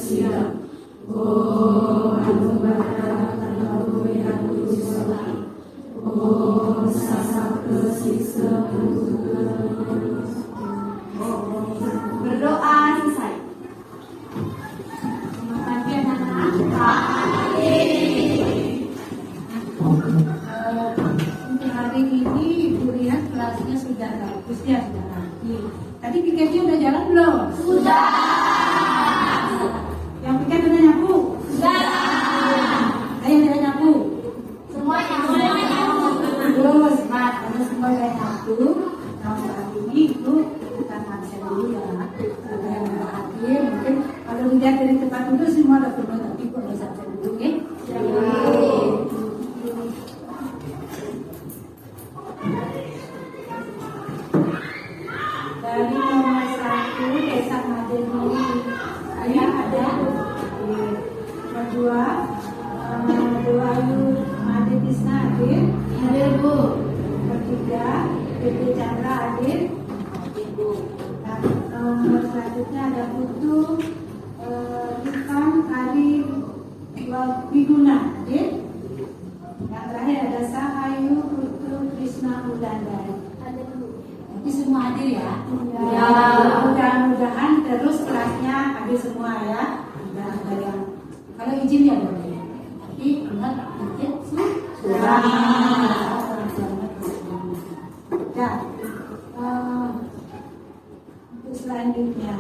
siap. Oh, Anubara Tanawe Atu Sholat. Oh, Sasak Kesiksa. Berdoa selesai. Terima kasih anak-anak. Untuk hari ini Ibu lihat kelasnya sudah bagus ya, sudah rapi. Tadi pikirnya udah jalan belum? Sudah. Yang pikir udah nyapu? Sudah. Saya udah nyapu. Semuanya. Terus, Pak, kalau semua udah nyapu, nah saat ini Ibu kita absen dulu ya. Ada yang udah hadir, mungkin kalau dilihat dari tempat dulu semua udah penuh, tapi Ibu harus absen dulu ya. Dari nomor 1 Desa Madeni saya ada. Nomor 2 Doayu Made Tisna hadir. Hadir, Bu. Nomor 3 PT Chandra hadir. Hadir, Bu. Nah, nomor selanjutnya ada Putu Ikan Kari Wiguna hadir. Yang terakhir ada Sahayu Putu Krishna Udandari. Hadir, Bu. Nanti semua hadir ya. Ya. Mudah-mudahan terus kelasnya hadir semua ya. Tidak ada yang kalau izin ya boleh. Tapi ingat izin sudah. Ya. Untuk selanjutnya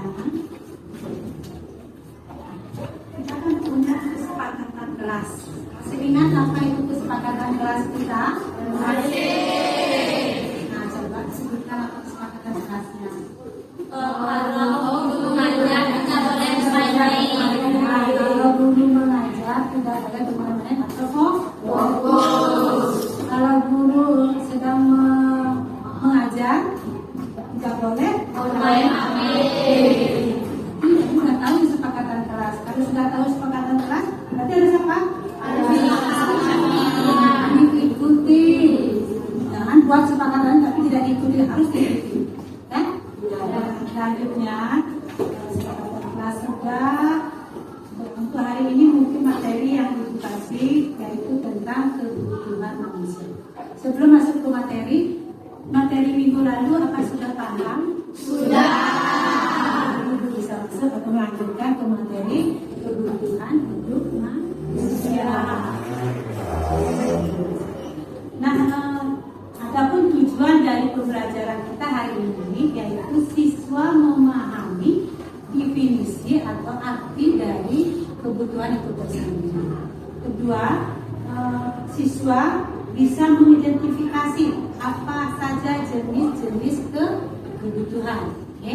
kita akan punya kesepakatan kelas. Masih ingat apa itu kesepakatan kelas kita? Nah, coba sebutkan apa kesepakatan kelasnya. Kalau guru mengajar tidak boleh main-main. Kalau guru mengajar tidak boleh bermain-main atau fokus. Kalau guru sedang mengajar tidak boleh Main-main. Ini sudah tahu kesepakatan kelas. Kalau sudah tahu kesepakatan kelas, berarti harus apa? Diikuti. Jangan buat kesepakatan tapi tidak diikuti, harus diikuti. Kan? Dan selanjutnya kesepakatan kelas sudah. Untuk hari ini mungkin materi yang dikasih yaitu tentang kebutuhan manusia. Sebelum masuk ke materi minggu lalu apa sudah paham? Sudah. Ibu bisa masuk atau melanjutkan ke materi kebutuhan hidup manusia. Nah, adapun tujuan dari pembelajaran kita hari ini yaitu siswa memahami definisi atau arti dari kebutuhan itu tersendiri. Kedua, siswa bisa mengidentifikasi apa saja jenis-jenis kebutuhan. Oke,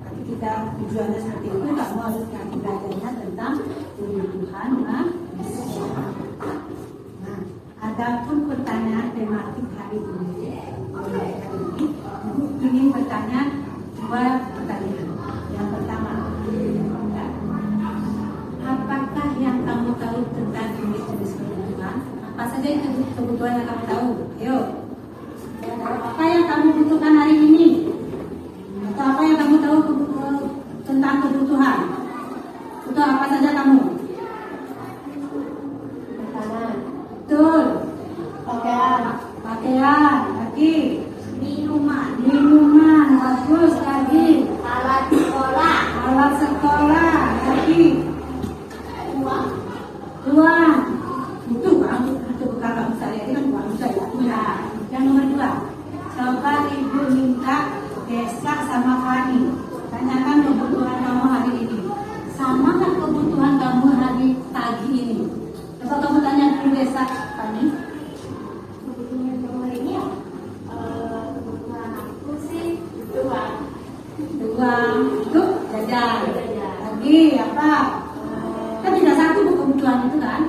nanti kita tujuannya seperti itu. Kamu harus nanti belajarnya tentang kebutuhan manusia. Nah, adapun pertanyaan tematik hari ini, Ibu ingin bertanya dua pertanyaan. Yang pertama, apakah yang kamu tahu tentang jenis-jenis kebutuhan? Apa saja itu kebutuhan yang kamu tahu? Ayo. Apa yang kamu butuhkan hari ini? Atau apa yang kamu tahu tentang kebutuhan? Atau apa saja kamu? Makanan. Betul. Pakaian. Lagi. Minuman. Bagus. Lagi. Alat sekolah. Lagi. Uang. Itu uang. Itu bukan kamu saya. Ini kan uang saya. Ya. Yang nomor 2. Coba Ibu minta Desa sama Fani. Tanyakan kebutuhan kamu hari ini. Sama kan kebutuhan kamu hari pagi ini? Coba kamu tanya dulu Desa, Fani. Kebutuhan kamu hari ini ya? Kebutuhan aku sih uang. Uang. Itu jajan. Jajan. Lagi apa? Kan tidak satu bu kebutuhan itu kan?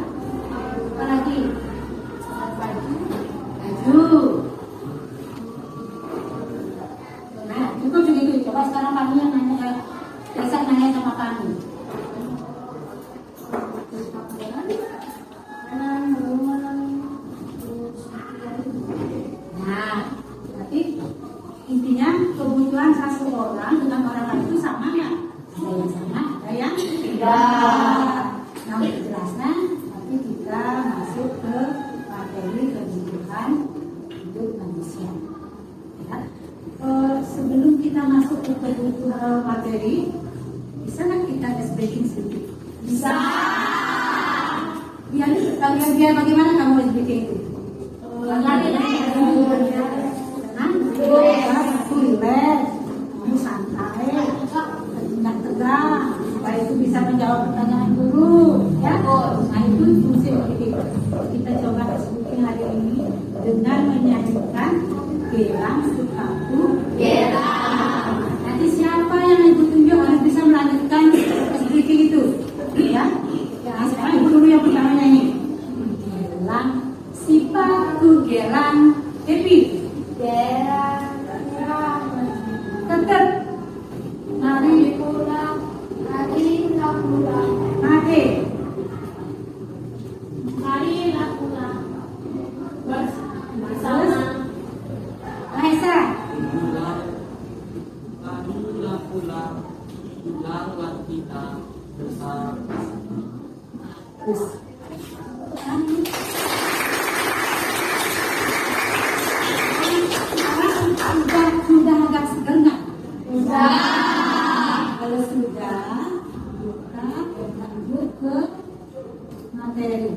Apa lagi? Baju. Nah, cukup segitu. Coba sekarang kamu yang nanya, Desa nanya sama kamu. Nah, berarti intinya kebutuhan satu orang dengan orang lain itu sama nggak? Ada yang sama, ada yang tidak. materi, bisa nggak kita SBK sedikit? Bisa. Biar bagaimana kamu SBK itu? Relax, kamu santai, tidak tegang, supaya itu bisa menjawab pertanyaan guru, ya. Nah itu fungsi SBK. Kita coba SBK hari ini dengan menyanyikan gelang sepatu gelang. Nanti siapa yang ikut tunjuk harus bisa melanjutkan SBK itu, ya. Nah, sekarang ibu dulu yang pertama nyanyi. Gelang sepatu gelang, happy. Gelang Tetap. Mari pulang, marilah pulang, mari. marilah pulang bersama. Maesa. Marilah pulang, pulanglah kita bersama. Terus. Sudah agak segar nggak? Sudah. Kalau sudah, kita lanjut ke materi.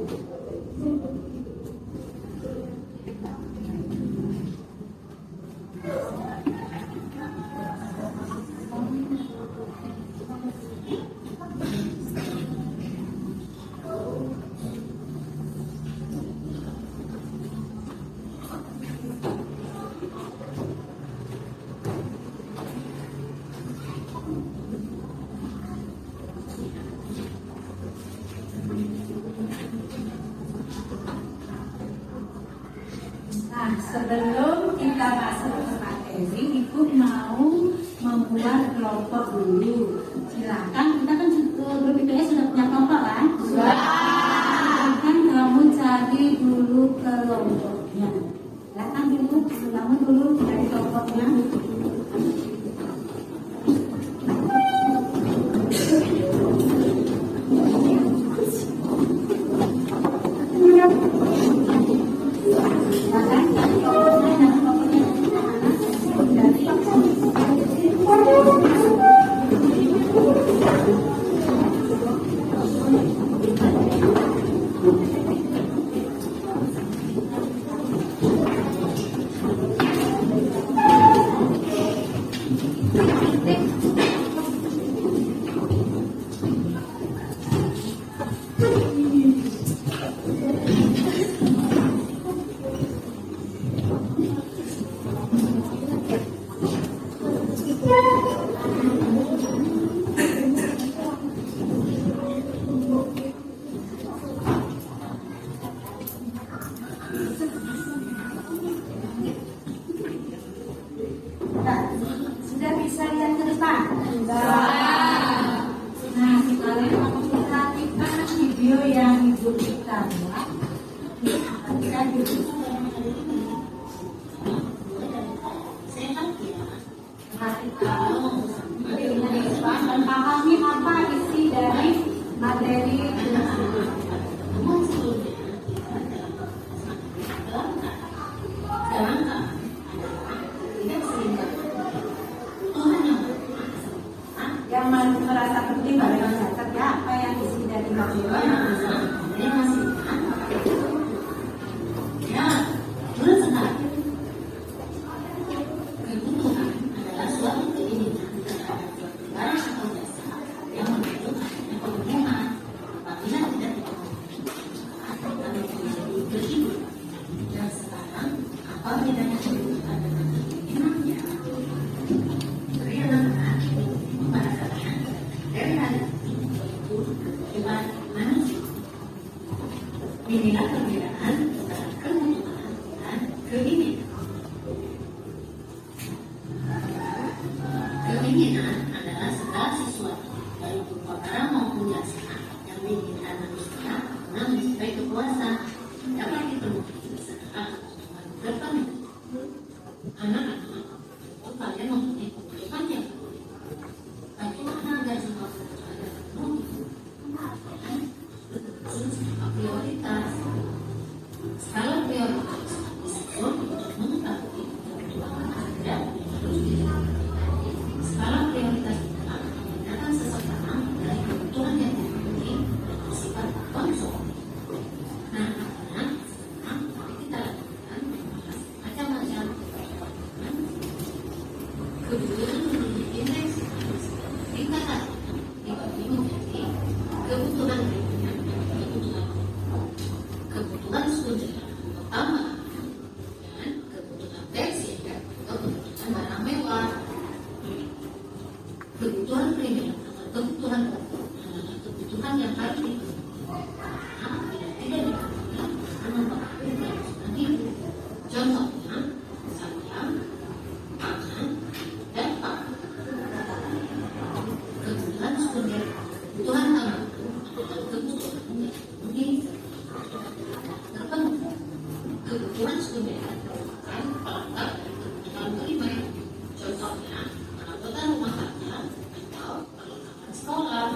Nah, sebelum kita masuk ke materi, Ibu mau membuat kelompok dulu. Silakan, kita kan grup IPS sudah punya kelompok kan? Sudah. Silakan kamu cari dulu kelompoknya. Silakan dulu, kamu dulu cari kelompoknya. Silakan cari kelompoknya, nama kelompoknya. Nah, sudah bisa lihat ke depan? Nah, sekarang aku perhatikan video yang Ibu kita buat. Perhatikan dulu. Perhatikan videonya di depan dan pahami apa isi dari materi tersebut. Yang merasa penting pada masyarakat ya, apa yang isi dari materi Inilah perbedaan antara kebutuhan dan keinginan. Keinginan adalah segala sesuatu, baik berupa barang maupun jasa, yang diinginkan manusia karena mencapai kepuasan dapat dipenuhi berdasarkan kebutuhan tertentu. Anak-anak, tentu kalian mempunyai kebutuhan yang berbeda. Bagaimana agar semua kebutuhan terpenuhi? Prioritas. Skala prioritas disusun kebutuhan indeks tingkatan dibagi menjadi kebutuhan primer, kebutuhan sekunder utama, dan kebutuhan tersier atau kebutuhan barang mewah. Kebutuhan primer atau kebutuhan pokok adalah kebutuhan yang harus dipenuhi tidak dikatakan karena mempengaruhi kelangsungan hidup. Contohnya, misalnya pangan dan pakan. Kebutuhan sekunder, kebutuhan tambahan adalah kebutuhan yang terpenuhi terpenuhi. Kebutuhan sekunder merupakan pelengkap dari kebutuhan primer. Contohnya, perabotan rumah tangga atau perlengkapan sekolah.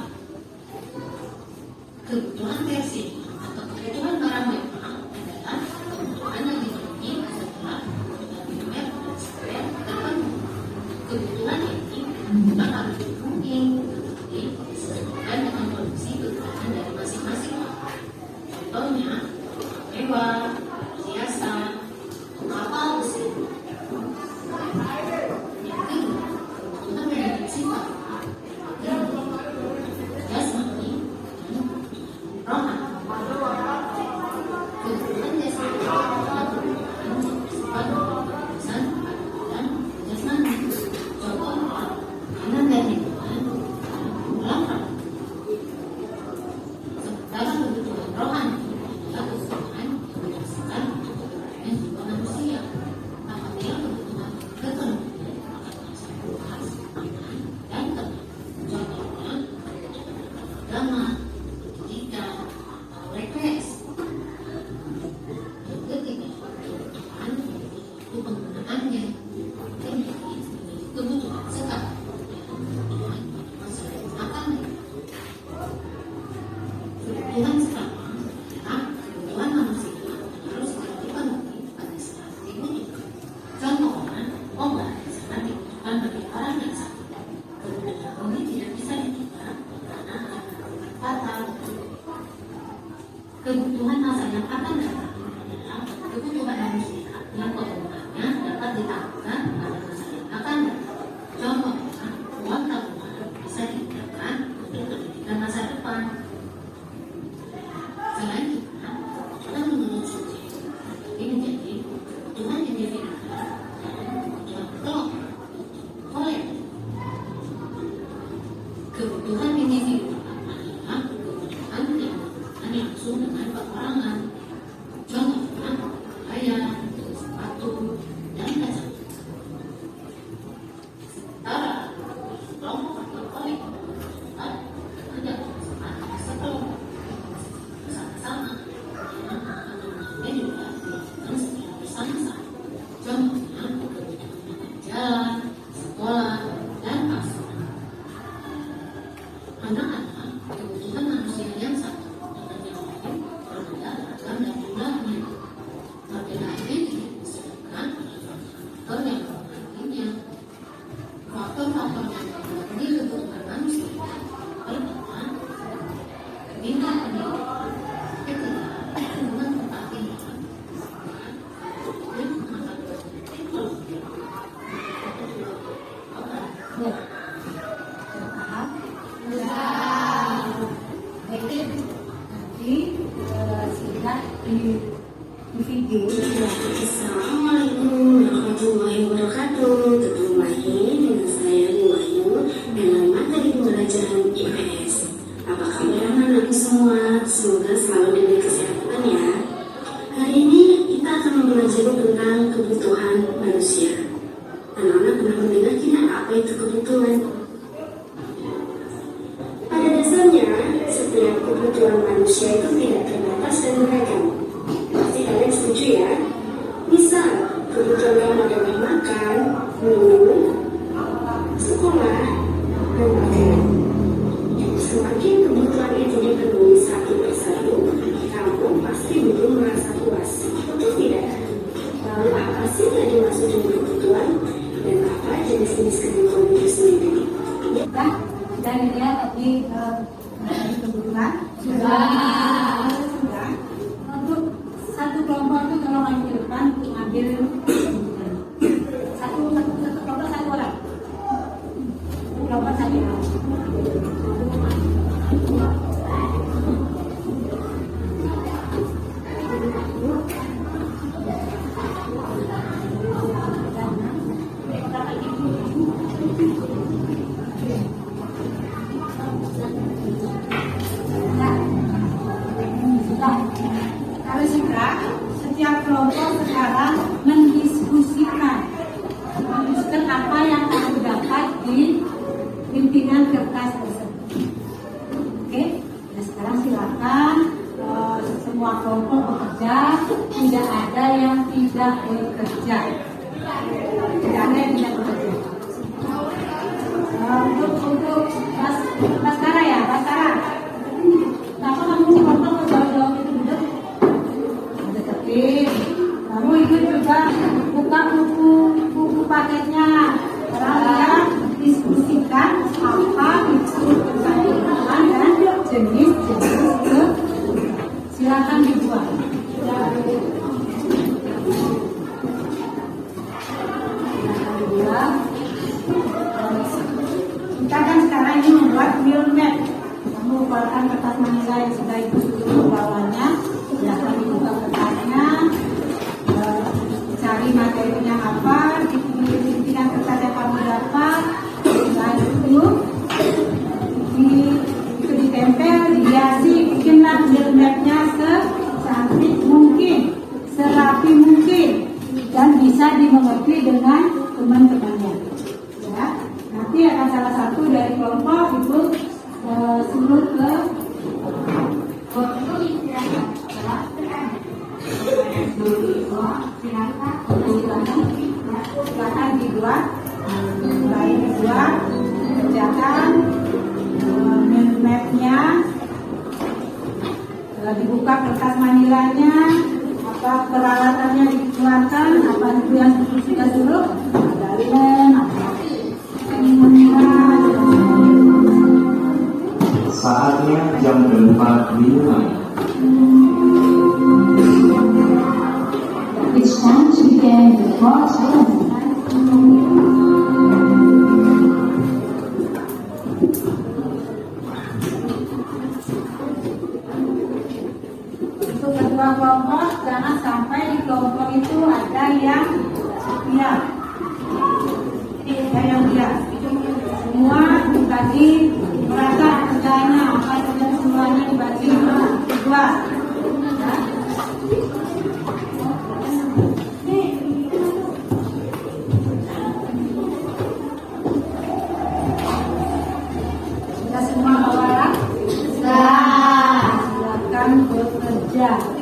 Kebutuhan tersier atau kebutuhan barang mewah adalah kebutuhan yang dipenuhi setelah kebutuhan primer dan sekunder terpenuhi. Kebutuhan ini bukan harus dipenuhi, tetapi disesuaikan dengan kondisi kebutuhan dari masing-masing orang. Contohnya, mewah, perhiasan, kapal mesin. Yang kedua, kebutuhan yang bersifat jasmani dan rohani. Kebutuhan jasmani adalah kebutuhan yang bersifat urusan dan jasmani. Contohnya, makanan dan minuman dan pulang. Sementara kebutuhan rohani adalah kebutuhan yang dirasakan oleh jiwa manusia. Apabila kebutuhan terpenuhi, maka manusia harus aman dan tenang. Contohnya, agama, pendidikan, atau rekreasi. Yang ketiga, kebutuhan waktu penggunaannya memiliki kebutuhan sekarang dan kebutuhan masa depan akan datang. Kebutuhan sekarang adalah kebutuhan manusia yang harus segera dipenuhi pada saat dibutuhkan. Contohnya, obat sangat dibutuhkan bagi orang yang sakit. Kebutuhan ini tidak bisa ditukar karena akan berakibat fatal. Kebutuhan masa yang akan datang adalah kebutuhan manusia yang kegunaannya dapat ditangguhkan pada masa yang akan datang. Contohnya, uang tabungan bisa digunakan untuk pendidikan masa depan. Selanjutnya, kebutuhan menurut suci ini menjadi kebutuhan individu dan kebutuhan kelompok. Kebutuhan individu adalah kebutuhan yang berhubungan langsung dengan perorangan. Contohnya, pakaian, sepatu, dan kacamata. Sementara kelompok atau kolektif adalah ada kebutuhan sekelompok bersama-sama yang kebutuhannya juga dilakukan secara bersama-sama. Contohnya, kebutuhan jalan, sekolah, dan pasar. Anak-anak, kebutuhan manusia yang satu dengan yang lain berbeda ragam dan jumlahnya. Perbedaannya juga disebabkan oleh faktor yang mempengaruhinya. Faktor-faktor yang mempengaruhi kebutuhan manusia pertama, tingkat pendidikan, kedua, lingkungan tempat tinggal, dan pengetahuan teknologi. Ya. Baik, nanti sehingga di video Assalamualaikum warahmatullahi wabarakatuh. Ketemu lagi dengan saya Wahyu dalam materi pembelajaran IPS. Apa kabar anak-anak semua? Semoga selalu diberi kesehatan ya. Hari ini kita akan mempelajari tentang kebutuhan manusia. Anak-anak pernah mendengar tidak apa itu kebutuhan? Pada dasarnya, setiap kebutuhan manusia itu tidak terbatas dan beragam. Pasti kalian setuju ya? Misal, kebutuhan kamu adalah makan, minum, sekolah, dan pakaian. Semakin kebutuhan itu dipenuhi satu persatu, kamu pasti belum merasa puas, betul tidak? Lalu apa sih yang dimaksud dengan kebutuhan? Dan apa jenis-jenis kebutuhan itu sendiri? kita lihat tadi kebutuhan sudah. Untuk satu kelompok itu tolong maju ke depan untuk ambil kebutuhan. Satu kelompok satu orang. sekarang mendiskusikan apa yang akan dapat di pimpinan kertas tersebut. Oke, nah sekarang silakan semua kelompok bekerja, tidak ada yang tidak bekerja. Tidak ada yang tidak bekerja. Untuk Mas Kara ya, Mas Kara. Kenapa kamu potong jauh-jauh itu duduk? Deketin. Kamu itu juga buka buku paketnya. Sekarang lihat, diskusikan apa itu pertanyaan dan jenis-jenis ke. Silakan dibuat. Kita kan sekarang ini membuat field map. Kamu keluarkan kertas manila yang sudah ibu suruh bawahnya. Silakan dibuka kertasnya. Cari materinya apa, dipilihkan kertas yang kamu dapat. Setelah itu ditempel, dihiasi, bikinlah field mapnya secantik mungkin, serapi mungkin, dan bisa dimengerti dengan teman-temannya. Ya, nanti akan salah satu dari kelompok itu suruh ke silakan dibuat, mulai dibuat, kerjakan map-nya, dibuka kertas manilanya, apa peralatannya dikeluarkan, apa itu yang sudah suruh, ada lem, ada Saatnya jam 4.05. It's time to begin the class lesson. Untuk kedua kelompok, jangan sampai di kelompok itu ada yang diam. Ada yang diam. Semua dibagi merasa kerjanya, apa saja semuanya dibagi dua. Sudah semua bawa? Sudah. Silakan bekerja.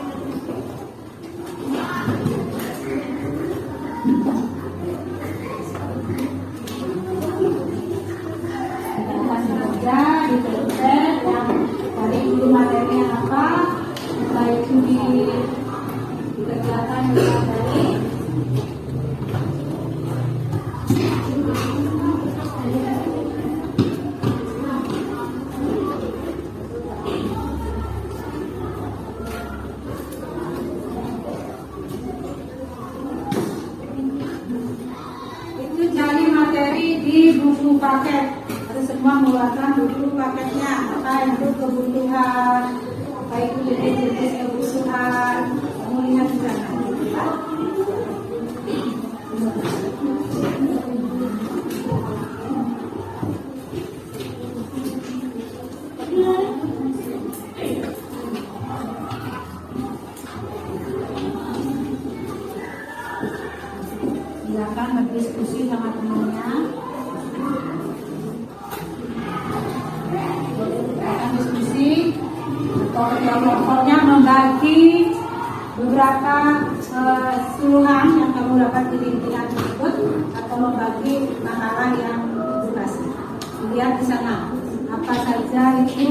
Ditempel yang tadi dulu materinya apa, setelah itu dikerjakan dengan baik. Itu cari materi di buku paket. Semua mengeluarkan buku paketnya, apa itu kebutuhan, apa itu jenis-jenis kebutuhan. Kamu lihat di sana. Silakan berdiskusi sama temannya. Diskusi, kelompoknya membagi beberapa suluhan yang kamu dapat di pimpinan tersebut atau membagi makalah yang dikasih. Lihat di sana apa saja itu,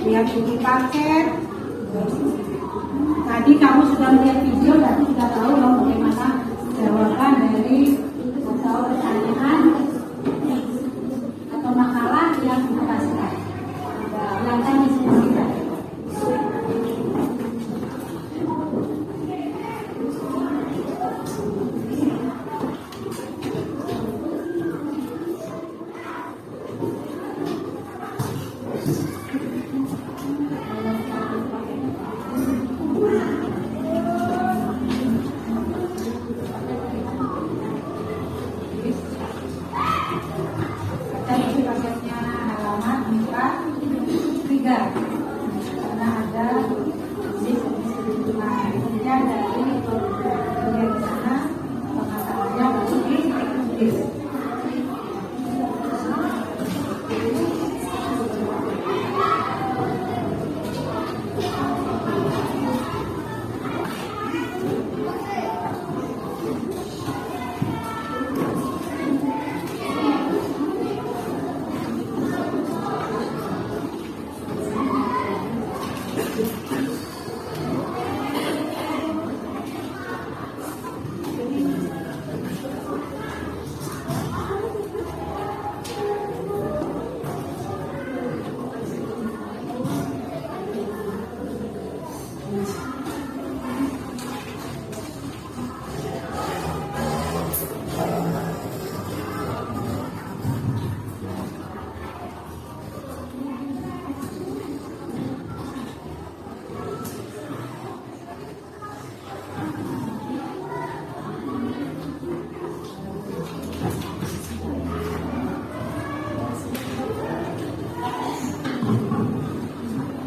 lihat buku paket. Tadi kamu sudah melihat video dan sudah tahu loh bagaimana jawaban dari atau pertanyaan atau makalah yang dikasihkan. Silakan diskusikan. Tulis.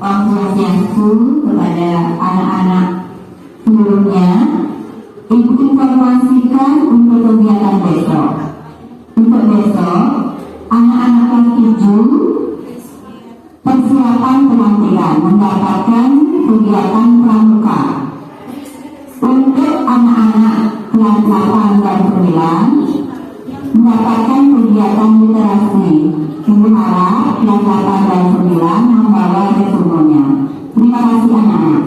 Om Swastiastu kepada anak-anak seluruhnya. Ibu informasikan untuk kegiatan besok. Untuk besok, anak-anak kelas 7 persiapan penampilan mendapatkan kegiatan pramuka. Untuk anak-anak kelas 8 dan 9 mendapatkan kegiatan literasi. Ibu harap kelas 8 dan 9 membawa resumonya. Terima kasih anak-anak.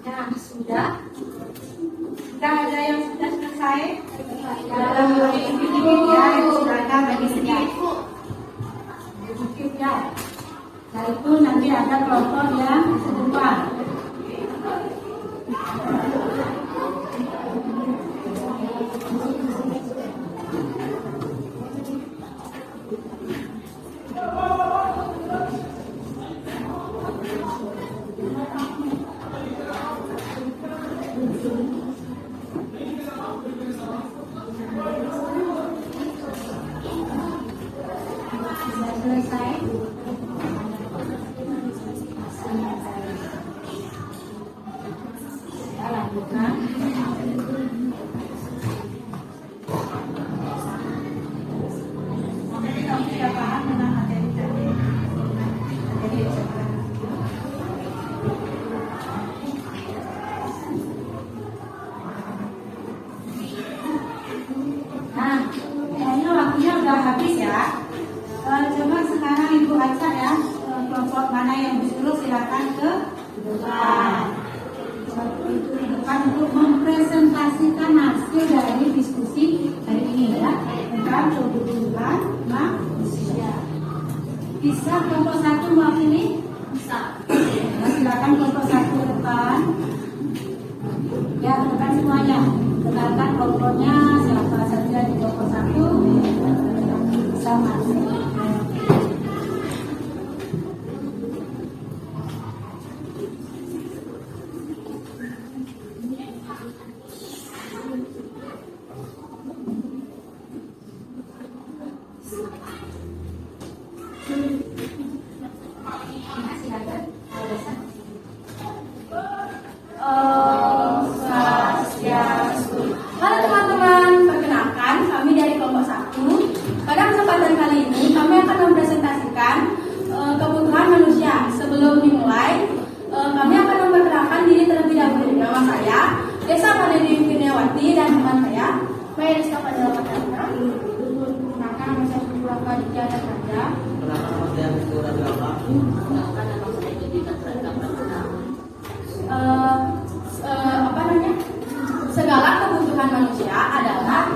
Nah, sudah ada yang sudah selesai dalam video ya, silakan bagi sedikit sedikit ya. Nah itu nanti ada kelompok yang sedepan. Sudah selesai. Kita lanjutkan. Jadi kamu sudah paham tentang materi tadi. Materi yang saya paham. Nah, kayaknya waktunya udah habis ya. Coba sekarang Ibu acak ya, kelompok mana yang disuruh silakan ke depan. Itu di depan untuk mempresentasikan hasil dari diskusi hari ini ya, tentang kebutuhan manusia. Bisa kelompok 1 mewakili? Bisa. Nah, silakan kelompok 1 ke depan. Ya, ke depan semuanya. Kenalkan kelompoknya, siapa saja di kelompok 1 bisa masuk. Halo teman-teman, perkenalkan kami dari kelompok 1. Pada kesempatan kali ini kami akan mempresentasikan kebutuhan manusia. Sebelum dimulai, kami akan memperkenalkan diri terlebih dahulu. Nama saya Desa Padewi Kurniawati dan teman saya Maya Rizka Padela Patrana. Perkenalkan nama saya Subraka Ditya dan Raja. Perkenalkan nama saya Rizky Radilapa. Perkenalkan nama saya Judika Terendam Pratama. Segala kebutuhan manusia adalah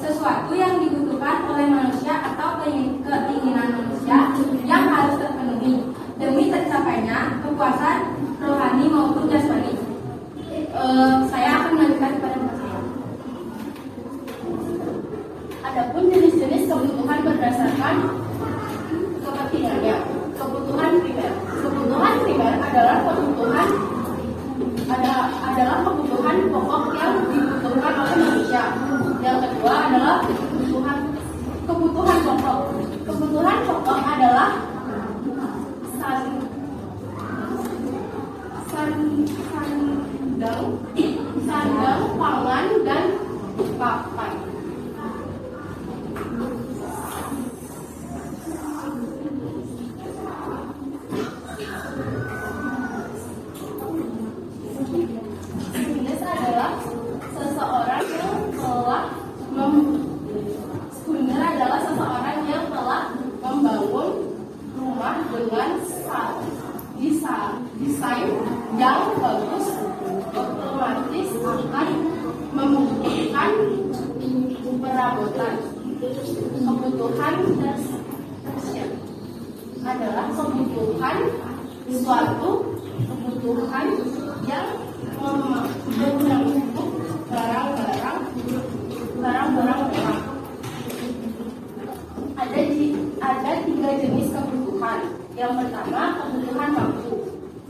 sesuatu yang dibutuhkan oleh manusia atau keinginan manusia yang harus terpenuhi demi tercapainya kepuasan rohani maupun jasmani. Saya akan melanjutkan kepada teman saya. Adapun jenis-jenis kebutuhan berdasarkan kepentingannya. Kebutuhan primer. Kebutuhan primer adalah kebutuhan pokok yang dibutuhkan oleh manusia. Yang kedua adalah kebutuhan pokok. Kebutuhan pokok adalah kebutuhan dasar adalah kebutuhan suatu kebutuhan yang berguna untuk barang-barang mewah. Ada 3 jenis kebutuhan. Yang pertama, kebutuhan waktu.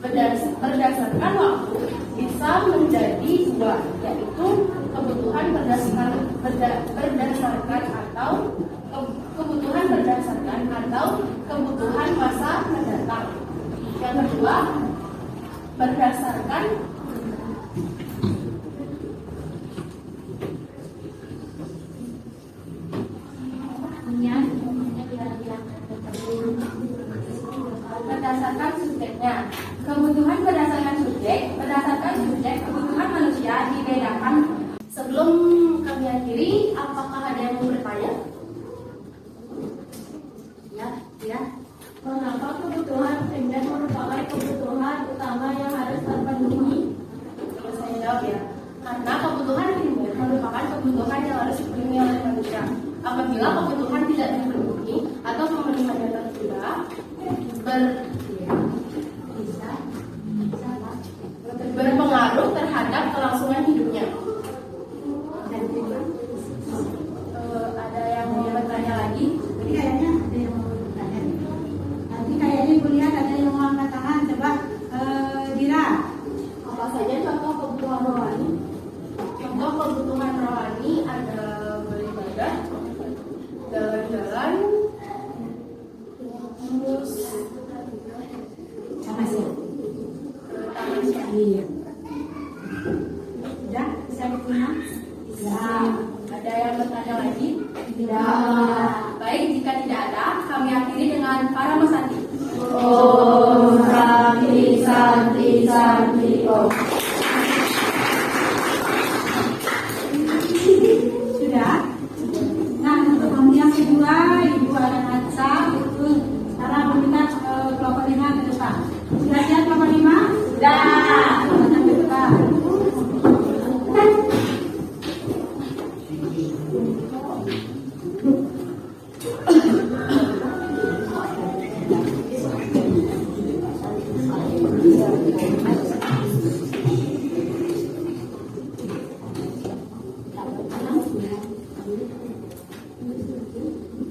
Berdasarkan waktu bisa menjadi 2, yaitu kebutuhan berdasarkan atau kebutuhan masa mendatang. Yang kedua, berdasarkan subjeknya. Kebutuhan berdasarkan subjek, kebutuhan manusia dibedakan. Sebelum kami akhiri, apakah ada yang mau bertanya? Ya. Mengapa kebutuhan primer merupakan kebutuhan utama yang harus terpenuhi? Kalau saya jawab ya, karena kebutuhan primer merupakan kebutuhan yang harus dipenuhi oleh manusia. Apabila kebutuhan tidak dipenuhi atau pemenuhannya tertunda, berpengaruh terhadap kelangsungan hidupnya. Ada yang mau bertanya lagi? Jadi kayaknya ada yang mau bertanya. Nanti kayaknya ibu lihat ada yang mau angkat tangan. Coba Dira. Apa saja contoh kebutuhan rohani? Contoh kebutuhan rohani ada beribadah, jalan-jalan, terus Sama sih. taman siang. Iya. Sudah bisa diterima? Bisa. Ada yang bertanya lagi? Baik, jika tidak ada, kami akhiri dengan para Santi. Om Santi Santi Santi Om. Sudah? Nah, untuk kami yang kedua, Ibu ada ngaca, itu sekarang meminta kelompok 5 ke depan. Sudah siap kelompok 5? Sudah. Kelompok ke depan.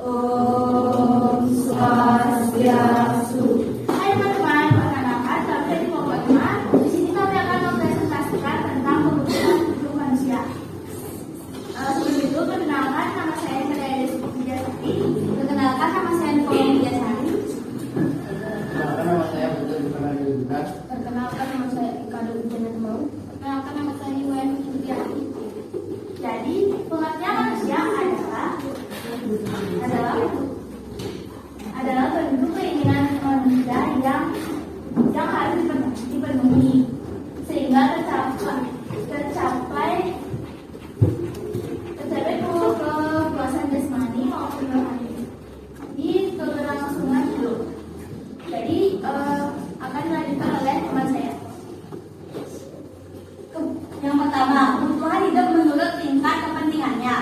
Om Swastiastu. Hai teman-teman, perkenalkan kami dari kelompok 5. Di sini kami akan mempresentasikan tentang kebutuhan hidup manusia. Sebelum itu, perkenalkan nama saya Desi Widyasari. Perkenalkan nama saya Nikola Widyasari. Perkenalkan nama saya Putu Dipanggil Yudas. Perkenalkan nama saya Ika Dulujana Mau. Perkenalkan nama saya Iwan Widyasari. Jadi, pengertian manusia adalah bentuk keinginan manusia yang harus dipenuhi sehingga tercapai kepuasan jasmani maupun rohani di keberlangsungan hidup. Jadi akan dilanjutkan oleh teman saya. Yang pertama, kebutuhan hidup menurut tingkat kepentingannya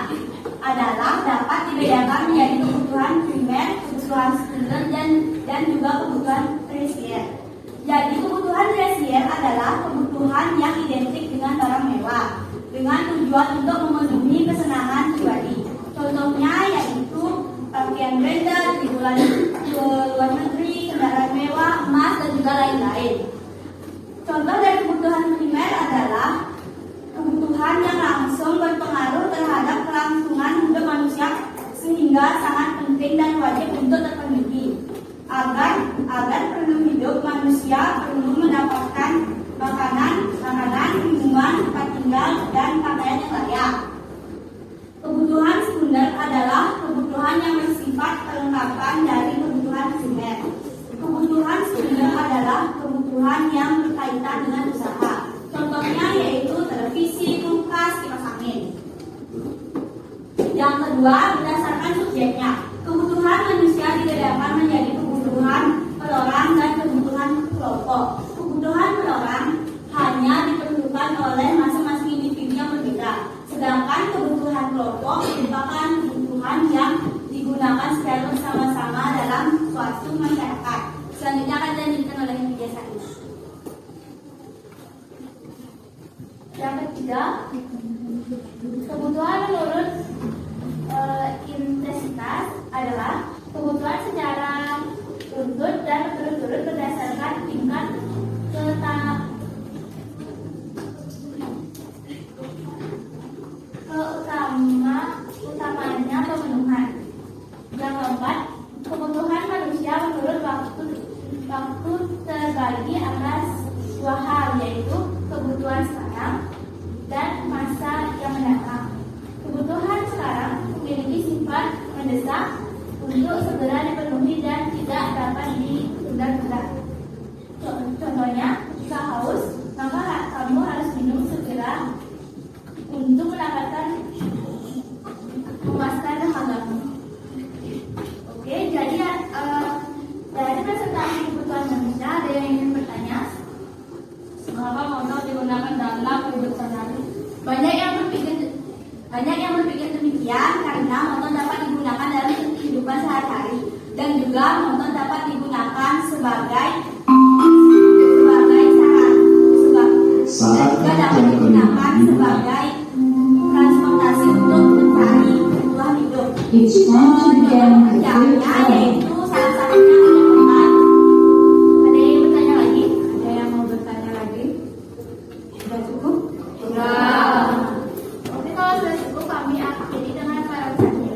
adalah dapat dibedakan menjadi kebutuhan primer, kebutuhan sekunder, dan juga kebutuhan tersier. Jadi kebutuhan tersier adalah kebutuhan yang identik dengan barang mewah dengan tujuan untuk memenuhi kesenangan pribadi. Contohnya yaitu pakaian branded, liburan ke luar negeri, kendaraan mewah, emas, dan juga lain-lain. Contoh dari kebutuhan primer adalah kebutuhan yang langsung berpengaruh terhadap kelangsungan hidup manusia sehingga sangat penting dan wajib untuk terpenuhi. Agar perlu hidup, manusia perlu mendapatkan makanan, minuman, tempat tinggal, dan pakaian yang layak. Kebutuhan sekunder adalah kebutuhan yang bersifat kelengkapan dari kebutuhan primer. Kebutuhan sekunder adalah kebutuhan yang berkaitan dengan usaha. Contohnya yaitu televisi, kulkas, kipas angin. Yang kedua, berdasarkan subjeknya. Kebutuhan manusia dibedakan menjadi kebutuhan per orang dan kebutuhan kelompok. Kebutuhan per orang hanya diperlukan oleh masing-masing individu yang berbeda. Sedangkan kebutuhan kelompok merupakan kebutuhan yang digunakan adalah kebutuhan secara untut dan berturut-turut berdasarkan tingkat utamanya pemenuhan. Yang keempat, kebutuhan manusia menurut waktu terbagi atas dua hal, yaitu kebutuhan sekarang dan masa yang mendatang. Kebutuhan sekarang memiliki sifat mendesak untuk segera dipenuhi dan tidak dapat ditunda-tunda. Contohnya, jika haus, maka kamu harus minum segera untuk mendapatkan memuaskan dahagamu. Oke, jadi dari presentasi kebutuhan manusia, ada yang ingin bertanya? Mengapa motor digunakan dalam hidup sehari-hari? Banyak yang berpikir demikian karena motor dapat digunakan dalam kehidupan sehari-hari dan juga motor dapat digunakan sebagai transportasi untuk mencari kebutuhan hidup. It's time to begin the Caranya third yaitu salah satunya penyemprotan. Ada yang bertanya lagi? Ada yang mau bertanya lagi? Sudah cukup? Oke, kalau sudah cukup kami akhiri dengan para ucapan.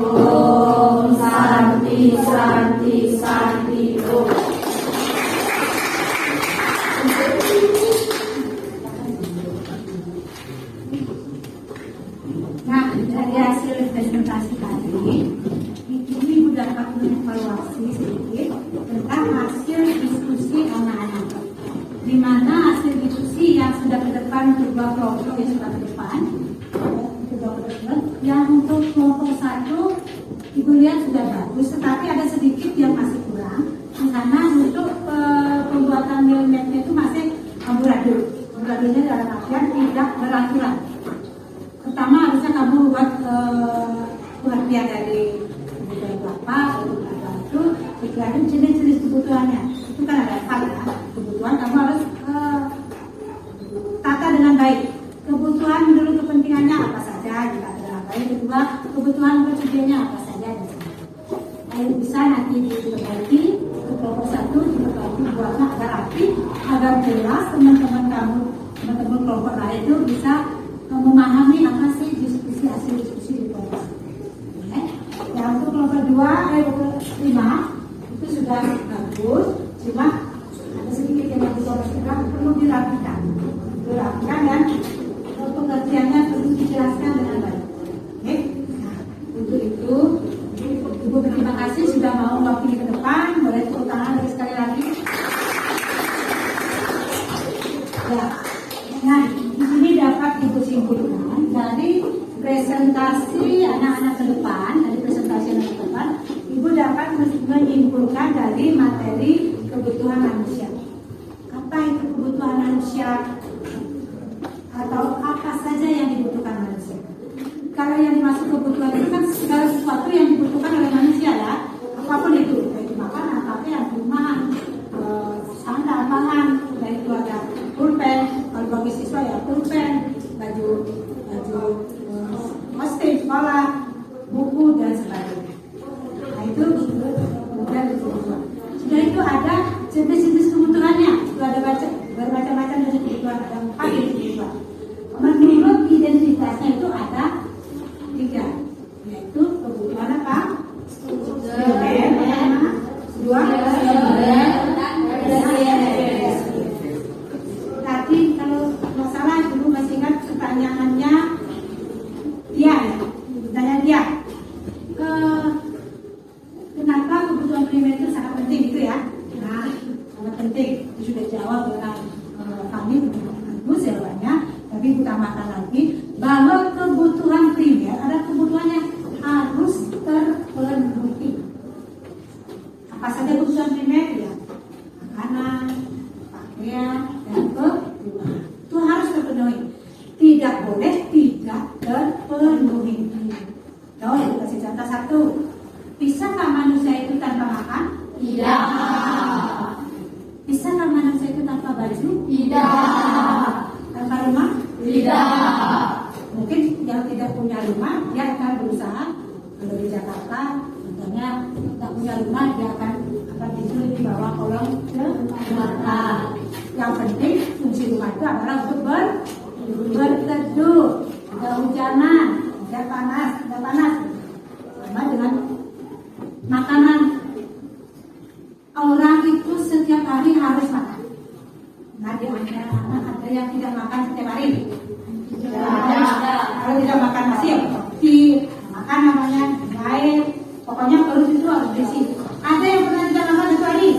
Om Santi Santi Santi Om. Nah, dari hasil presentasi tadi, ini sudah dapat mengevaluasi sedikit tentang hasil diskusi anak-anak. Di mana hasil diskusi yang sudah ke depan untuk dua kelompok yang sudah ke depan, yang untuk kelompok satu, Ibu lihat sudah bagus, tetapi ada sedikit yang masih kurang, karena untuk pembuatan nilai-nilainya itu masih amburadul. Amburadunya dalam artian tidak beraturan. Pertama harusnya kamu buat pengertian dari kebutuhan bapak, kebutuhan itu, dikirain jenis-jenis kebutuhannya. Itu kan ada 4 ya. Kebutuhan kamu harus tata dengan baik. Kebutuhan menurut kepentingannya apa saja, jika ada apa. Yang kedua, kebutuhan bersedia apa saja. Lalu bisa nanti diperbaiki ke kelompok 1 diperbaiki buatnya agar rapi, agar jelas teman-teman kamu, teman-teman kelompok lain itu bisa memahami apa sih diskusi hasil diskusi di kelompok. Ya untuk kelompok 5 itu sudah bagus, cuma ada sedikit yang harus perlu dirapikan dan pengertiannya perlu dijelaskan dengan baik. Oke, nah, untuk itu Ibu berterima kasih sudah mau mewakili ke depan. Boleh tepuk tangan lagi sekali lagi. Ya, nah di sini dapat Ibu simpulkan dari presentasi anak-anak ke depan, dari presentasi anak ke depan, Ibu dapat menyimpulkan dari materi kebutuhan manusia. Apa itu kebutuhan manusia? Atau apa saja yang dibutuhkan manusia? Kalau yang dimaksud kebutuhan itu kan segala sesuatu yang dibutuhkan oleh manusia ya, apapun itu, baik makanan, pakaian, rumahan, sandal, pangan, baik itu ada pulpen, kalau bagi siswa ya pulpen, baju posting sekolah, buku dan sebagainya. Nah itu kemudian kebutuhan. Sudah itu ada jenis-jenis kebutuhannya, itu ada bermacam-macam jenis kebutuhan, ada 4 jenis kebutuhan. Menurut identitasnya itu ada 3, yaitu kebutuhan apa? Tadi kalau masalah dulu masih ingat pertanyaannya dia ya, pertanyaan dia. Kenapa kebutuhan primer itu sangat penting itu ya? Nah, sangat penting. Itu sudah jawab dengan kami bagus jawabannya. Tapi utamakan lagi bahwa kebutuhan primer ada kebutuhan yang harus terpenuhi. Apa saja kebutuhan primer ya? Makanan, pakaian, dan kebutuhan itu harus terpenuhi. Tidak boleh tidak terpenuhi. Tahu ya, kasih contoh 1. Bisakah manusia itu tanpa makan? Tidak. Bisakah manusia itu tanpa baju? Tidak. Tanpa rumah? Tidak. Mungkin yang tidak punya rumah dia akan berusaha kalau di Jakarta misalnya nggak punya rumah, dia akan tidur di bawah kolong jembatan. Yang penting fungsi rumah itu adalah untuk berteduh, tidak hujanan, tidak panas, sama dengan makanan. Orang itu setiap hari harus makan. Nah, di antara anak ada yang tidak makan setiap hari. Kalau tidak makan nasi, ya roti, makan namanya air. Pokoknya perut itu harus berisi. Ada yang pernah tidak makan satu hari?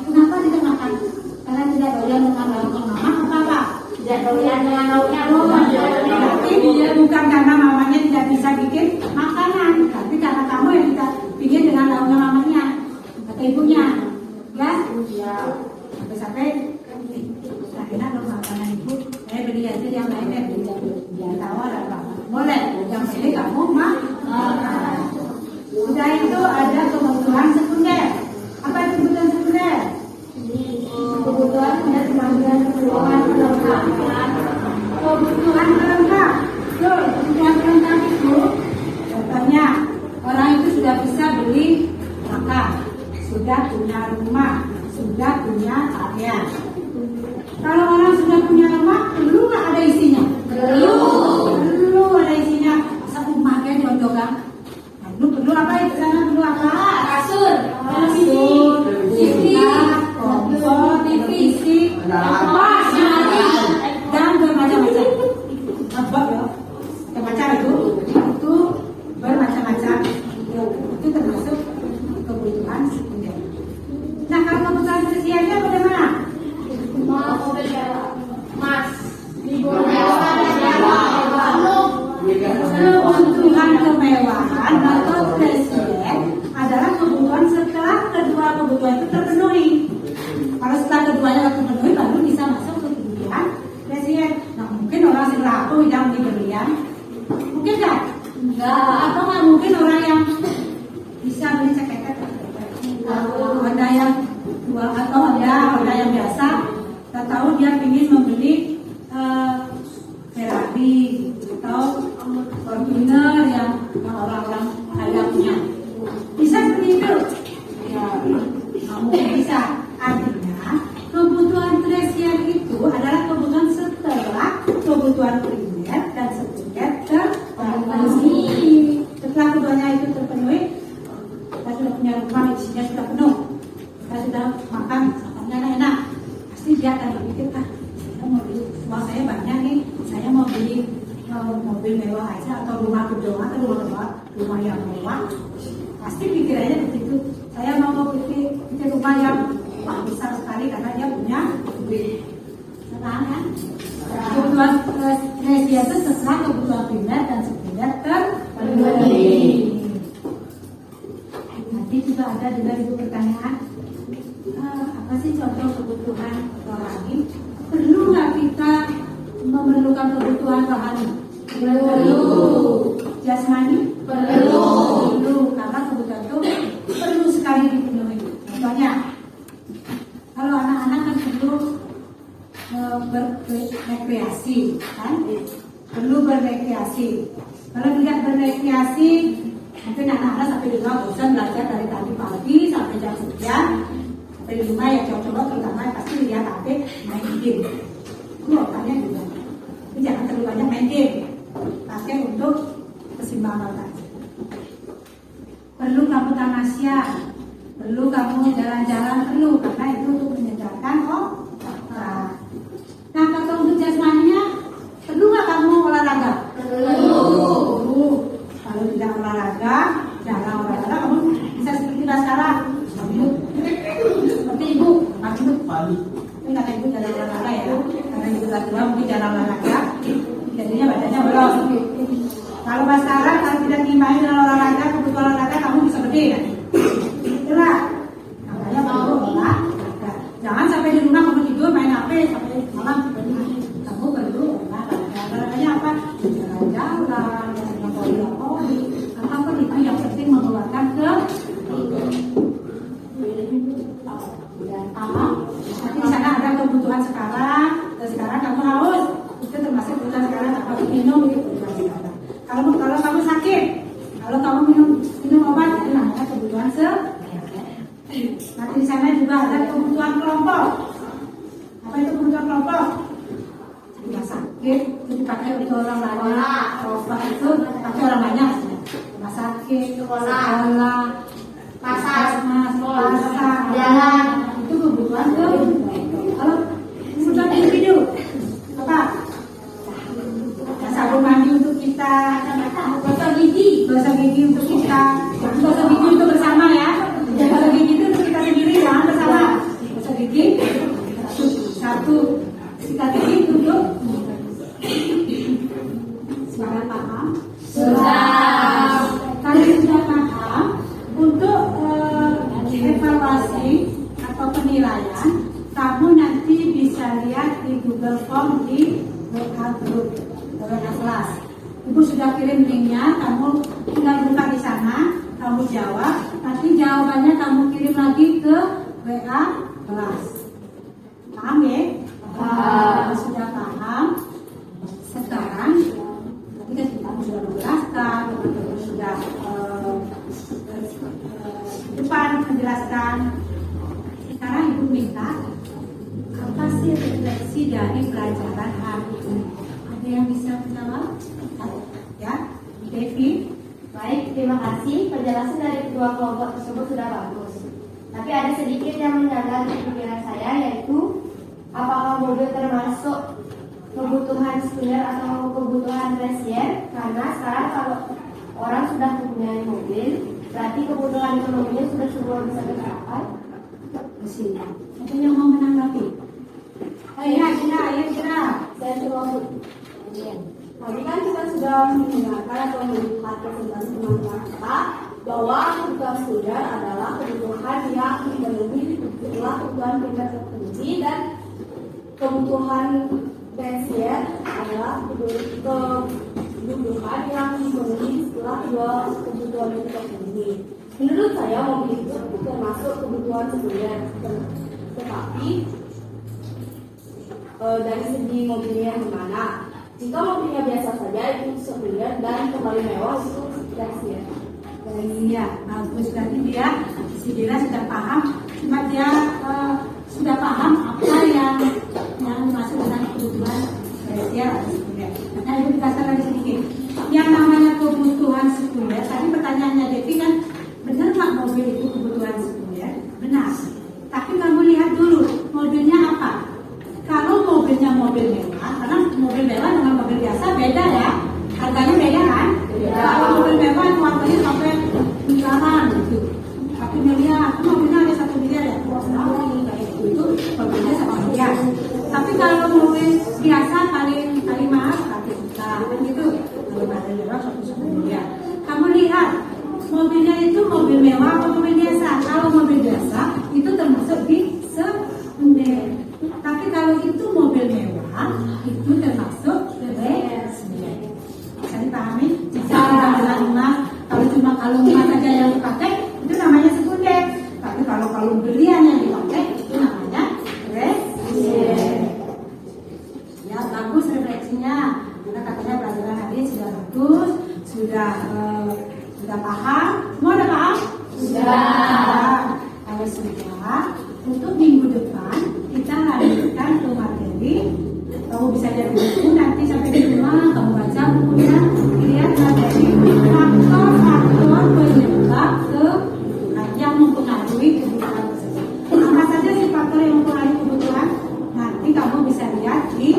Kenapa tidak makan? Karena tidak doyan dengan lauk mama apa? Tidak doyan dengan lauknya mama. Tapi dia bukan karena mamanya tidak bisa bikin makanan, tapi karena kamu yang tidak bikin dengan lauknya mamanya atau ibunya, ya? Sampai enak dong makanan ibu. Saya beli aja yang lainnya, dia tawar apa? Boleh. Yang ini kamu mah. Sudah itu ada kebutuhan sekunder. Apa itu kebutuhan sekunder? Kebutuhan dan kebutuhan pelengkap. Kebutuhan pelengkap. Kebutuhan pelengkap itu contohnya orang itu sudah bisa beli makan, sudah punya rumah, sudah punya area. Kalau orang sudah punya rumah, perlu nggak ada isinya? Perlu ada isinya. Masa rumahnya diondongkan? Perlu apa itu sana? Perlu apa? Kasur, TV, kompor, televisi, kipas, dan bermacam-macam. Apa ya? Macam itu bermacam-macam. Itu termasuk kebutuhan sekunder. Nah, kalau kebutuhan tersiernya bagaimana? Kebutuhan kemewahan atau tersier adalah kebutuhan setelah kedua kebutuhan itu terpenuhi. Kalau setelah keduanya terpenuhi, baru bisa masuk ke kebutuhan tersier. Nah, mungkin orang serapu yang diberian, mungkin nggak? Atau nggak mungkin orang yang bisa beli ceketek? Ada yang dua atau ada yang biasa. Kita tahu dia ingin membeli Ferrari atau Fortuner yang orang-orang kaya punya. Bisa seperti itu? Ya, mungkin bisa. Artinya kebutuhan tersier itu adalah kebutuhan setelah kebutuhan primer dan sekunder terpenuhi. Setelah keduanya itu terpenuhi, kita sudah punya rumah, isinya sudah penuh, kita sudah makan, makannya enak. Pasti dia akan berpikir, saya mau beli, uang saya banyak nih, saya mau beli mobil mewah aja atau rumah gedung atau rumah yang mewah. Pasti pikirannya begitu. Saya mau bikin rumah yang besar sekali karena dia punya duit. Senang kan? Kebutuhan tersier itu setelah kebutuhan primer dan sekunder terpenuhi. Nanti juga ada ibu pertanyaan. Apa sih contoh kebutuhan rohani? Perlu nggak kita memerlukan kebutuhan rohani? Perlu. Jasmani? Perlu. Karena kebutuhan itu perlu sekali dipenuhi. Contohnya, kalau anak-anak kan perlu berrekreasi, kan? Perlu berrekreasi. Kalau tidak berrekreasi, mungkin anak-anak sampai di rumah bosan belajar dari tadi pagi sampai jam sekian. Sampai di rumah ya cowok-cowok terutama pasti lihat HP, main game. Itu makanya juga. Tapi jangan terlalu banyak main game. Pakai untuk keseimbangan tadi. Perlu kamu tamasya, perlu kamu jalan-jalan, perlu karena itu untuk menyegarkan otak. Nah, kalau untuk jasmaninya, perlu nggak kamu olahraga? Perlu. Kalau tidak olahraga, jarang olahraga, kamu bisa seperti Baskara, seperti ibu, maksud tapi kata ibu jarang olahraga ya, karena ibu tua mungkin jarang olahraga, jadinya badannya belum. Kalau Baskara, kalau tidak diimbangi dengan olahraga, kebutuhan olahraga, kamu bisa berdiri kan? Itulah, makanya kamu olahraga. Jangan sampai di rumah kamu tidur main HP sampai malam berdiri. Kamu perlu olahraga. Olahraganya apa? Jalan-jalan, poli-poli, apapun itu yang penting mengeluarkan nanti di sana ada kebutuhan sekarang, dan sekarang kamu haus, itu termasuk kebutuhan sekarang, apa minum itu kebutuhan sekarang. Kalau kamu sakit Kalau kamu minum obat itu namanya kebutuhan sehari. Nanti di sana juga ada kebutuhan kelompok. Apa itu kebutuhan kelompok? Rumah sakit itu dipakai untuk orang banyak, obat itu pakai orang banyak. Rumah sakit, sekolah, pasar, jalan, itu kebutuhan kelompok. Kalau kebutuhan individu, apa? Sabun mandi untuk kita, gosok gigi untuk kita, gosok gigi untuk bersama ya. Gosok gigi itu untuk kita sendiri, jangan bersama. Gosok gigi satu, sikat gigi untuk. Sudah paham? Sudah. Kalian sudah paham untuk evaluasi atau penilaian, kamu nanti bisa lihat di Google Form di WA Group, WA kelas. Ibu sudah kirim linknya, kamu tinggal buka di sana, kamu jawab, nanti jawabannya kamu kirim lagi ke WA kelas. Paham ya? Kalau sudah paham, sekarang ketika kamu sudah menjelaskan, kamu sudah depan menjelaskan, sekarang ibu minta apa sih refleksi dari pelajaran hari ini? Ada yang bisa menjawab? Ya, Devi. Baik, terima kasih. Penjelasan dari kedua kelompok tersebut sudah bagus. Tapi ada sedikit yang menjanggal di pikiran saya, yaitu apakah mobil termasuk kebutuhan sekunder atau kebutuhan tersier? Karena sekarang kalau orang sudah mempunyai mobil, berarti kebutuhan ekonominya sudah semua bisa tercapai. Mesin. Ada yang mau menanggapi? Ayo, kira. Saya cuma tadi kan kita sudah mendengarkan atau melihat presentasi teman-teman kita bahwa kebutuhan sekunder adalah kebutuhan yang memenuhi setelah kebutuhan primer terpenuhi, dan kebutuhan tersier adalah kebutuhan yang memenuhi setelah kedua kebutuhan itu terpenuhi. Menurut saya mobil itu termasuk kebutuhan sekunder, tetapi dari segi mobilnya yang mana? Jika mobilnya biasa saja itu sekunder, dan kembali mewah itu tersier. Iya, bagus. Tadi dia, si Dira sudah paham, cuma dia sudah paham apa yang masuk dalam kebutuhan tersier atau sekunder. Nah, ibu dikasih lagi sedikit. Yang namanya kebutuhan sekunder, tadi pertanyaannya Devi kan, benar nggak mobil itu kebutuhan sekunder? Benar. Tapi kamu lihat dulu, mobilnya apa? Kalau mobilnya mobil mewah, karena mobil mewah dengan mobil biasa beda ya, harganya beda kan? Kalau mobil mewah itu harganya sampai miliaran gitu. 1 miliar, itu mobilnya ada 1 miliar ya? Itu mobilnya 1 miliar. Tapi kalau mobil biasa paling mahal 1 juta, kan gitu. Kalau ada mewah 1 miliar. Kamu lihat mobilnya itu mobil mewah atau mobil biasa? Kalau mobil biasa itu termasuk di sekunder. Tapi kalau itu mobil mewah, itu termasuk tersier. Bisa dipahami? Bisa rumah. Kalau cuma kalung emas saja yang dipakai, itu namanya sekunder. Tapi kalau kalung berlian yang dipakai, itu namanya tersier. Ya, bagus refleksinya. Karena katanya pelajaran hari ini sudah bagus, sudah paham. Semua udah paham? Sudah. Kalau sudah, untuk minggu depan kita lanjutkan ke materi. Kamu bisa jadi buku, nanti sampai di rumah kamu baca bukunya, lihat materi faktor-faktor penyebab yang mempengaruhi kebutuhan tersebut. Apa saja sih faktor yang mempengaruhi kebutuhan? Nanti kamu bisa lihat di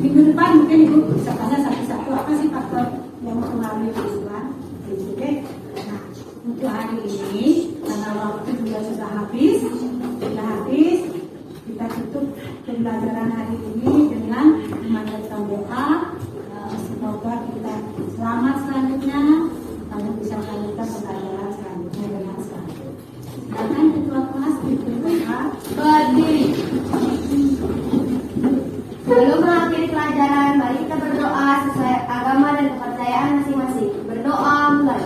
minggu depan. Mungkin ibu bisa tanya satu-satu, apa sih faktor yang mempengaruhi kebutuhan? Oke. Nah, untuk hari ini karena waktu juga sudah habis, kita tutup pembelajaran hari ini dengan memanjatkan doa. Semoga kita selamat selanjutnya, kamu bisa melanjutkan pembelajaran selanjutnya dengan selamat. Silakan ketua kelas dipersilakan berdiri. Sebelum mengakhiri pelajaran, mari kita berdoa sesuai agama dan kepercayaan masing-masing. Berdoa mulai.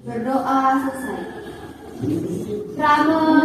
Berdoa selesai. Rama